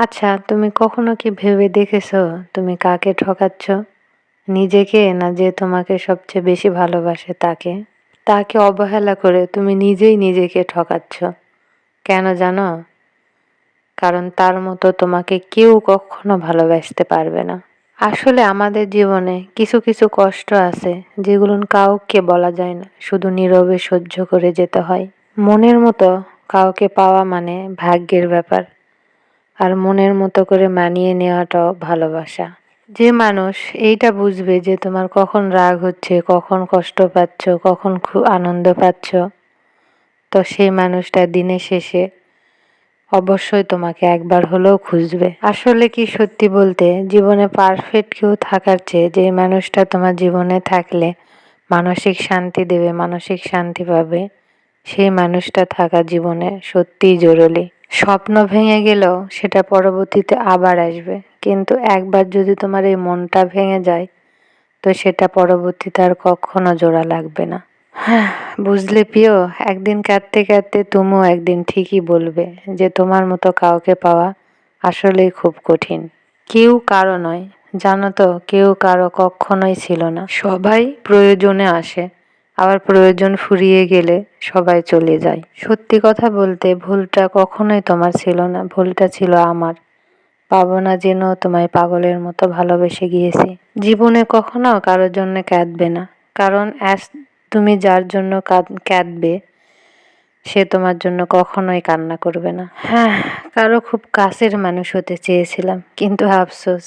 আচ্ছা, তুমি কখনো কি ভেবে দেখেছো তুমি কাকে ঠকাচ্ছ? নিজেকে, না যে তোমাকে সবচেয়ে বেশি ভালোবাসে তাকে? তাকে অবহেলা করে তুমি নিজেই নিজেকে ঠকাচ্ছ। কেন জানো? কারণ তার মতো তোমাকে কেউ কখনো ভালোবাসতে পারবে না। আসলে আমাদের জীবনে কিছু কিছু কষ্ট আছে যেগুলো কাউকে বলা যায় না, শুধু নীরবে সহ্য করে যেতে হয়। মনের মতো কাউকে পাওয়া মানে ভাগ্যের ব্যাপার। আর মনের মতো করে মানিয়ে নেওয়াটাও ভালোবাসা। যে মানুষ এইটা বুঝবে যে তোমার কখন রাগ হচ্ছে, কখন কষ্ট পাচ্ছ, কখন খুব আনন্দ পাচ্ছ, তো সেই মানুষটা দিনের শেষে অবশ্যই তোমাকে একবার হলেও খুঁজবে। আসলে কি সত্যি বলতে, জীবনে পারফেক্ট কেউ থাকার চেয়ে যে মানুষটা তোমার জীবনে থাকলে মানসিক শান্তি দেবে, মানসিক শান্তি পাবে, সেই মানুষটা থাকা জীবনে সত্যিই জরুরি। স্বপ্ন ভেঙে গেলেও সেটা পরবর্তীতে আবার আসবে, কিন্তু একবার যদি তোমার এই মনটা ভেঙে যায়, তো সেটা পরবর্তীতে আর কখনো জোড়া লাগবে না। হ্যাঁ, বুঝলে প্রিয়, একদিন কাঁদতে কাঁদতে তুমিও একদিন ঠিকই বলবে যে তোমার মতো কাউকে পাওয়া আসলেই খুব কঠিন। কেউ কারো নয়, জানো তো, কেউ কারো কখনোই ছিল না। সবাই প্রয়োজনে আসে, আবার প্রয়োজন ফুরিয়ে গেলে সবাই চলে যায়। সত্যি কথা বলতে, ভুলটা কখনোই তোমার ছিল না, ভুলটা ছিল আমার। পাবো না জেনেও তোমায় পাগলের মতো ভালোবেসে গিয়েছি। জীবনে কখনো কারোর জন্য কাঁদবে না, কারণ তুমি যার জন্য কাঁদবে সে তোমার জন্য কখনোই কান্না করবে না। হ্যাঁ, কারো খুব কাছের মানুষ হতে চেয়েছিলাম, কিন্তু আফসোস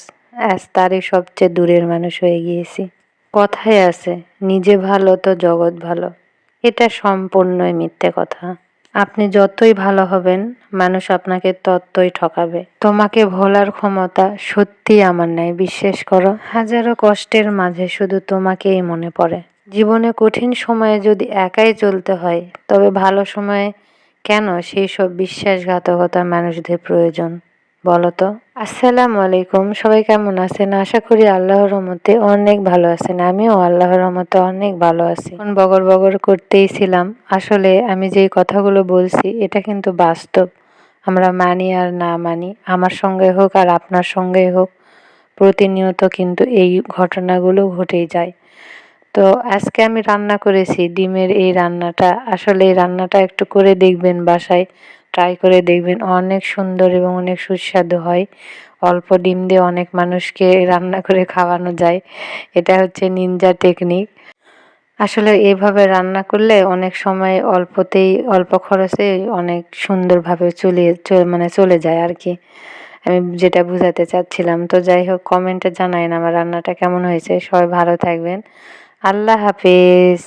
আজ তারই সবচেয়ে দূরের মানুষ হয়ে গিয়েছি। কথায় আছে, নিজে ভালো তো জগৎ ভালো। এটা সম্পূর্ণই মিথ্যে কথা। আপনি যতই ভালো হবেন, মানুষ আপনাকে ততই ঠকাবে। তোমাকে ভোলার ক্ষমতা সত্যি আমার নাই, বিশ্বাস করো। হাজারো কষ্টের মাঝে শুধু তোমাকেই মনে পড়ে। জীবনে কঠিন সময়ে যদি একাই চলতে হয়, তবে ভালো সময়ে কেন সেই সব বিশ্বাসঘাতকতার মানুষদের প্রয়োজন, বলো তো? আসসালামু আলাইকুম, সবাই কেমন আছেন? আশা করি আল্লাহর রহমতে অনেক ভালো আছেন। আমিও আল্লাহর রহমতে অনেক ভালো আছি। এখন বগর বগর করতেই ছিলাম। আসলে আমি যেই কথাগুলো বলছি এটা কিন্তু বাস্তব। আমরা মানি আর না মানি, আমার সঙ্গে হোক আর আপনার সঙ্গেই হোক, প্রতিনিয়ত কিন্তু এই ঘটনাগুলো ঘটেই যায়। তো আজকে আমি রান্না করেছি ডিমের এই রান্নাটা। আসলে এই রান্নাটা একটু করে দেখবেন, বাসায় ট্রাই করে দেখবেন, অনেক সুন্দর এবং অনেক সুস্বাদু হয়। অল্প ডিম দিয়ে অনেক মানুষকে রান্না করে খাওয়ানো যায়। এটা হচ্ছে নিনজা টেকনিক। আসলে এভাবে রান্না করলে অনেক সময় অল্পতেই, অল্প খরচে অনেক সুন্দরভাবে মানে চলে যায় আর কি। আমি যেটা বুঝাতে চাচ্ছিলাম। তো যাই হোক, কমেন্টে জানাইন আমার রান্নাটা কেমন হয়েছে। সবাই ভালো থাকবেন। আল্লাহ হাফেজ।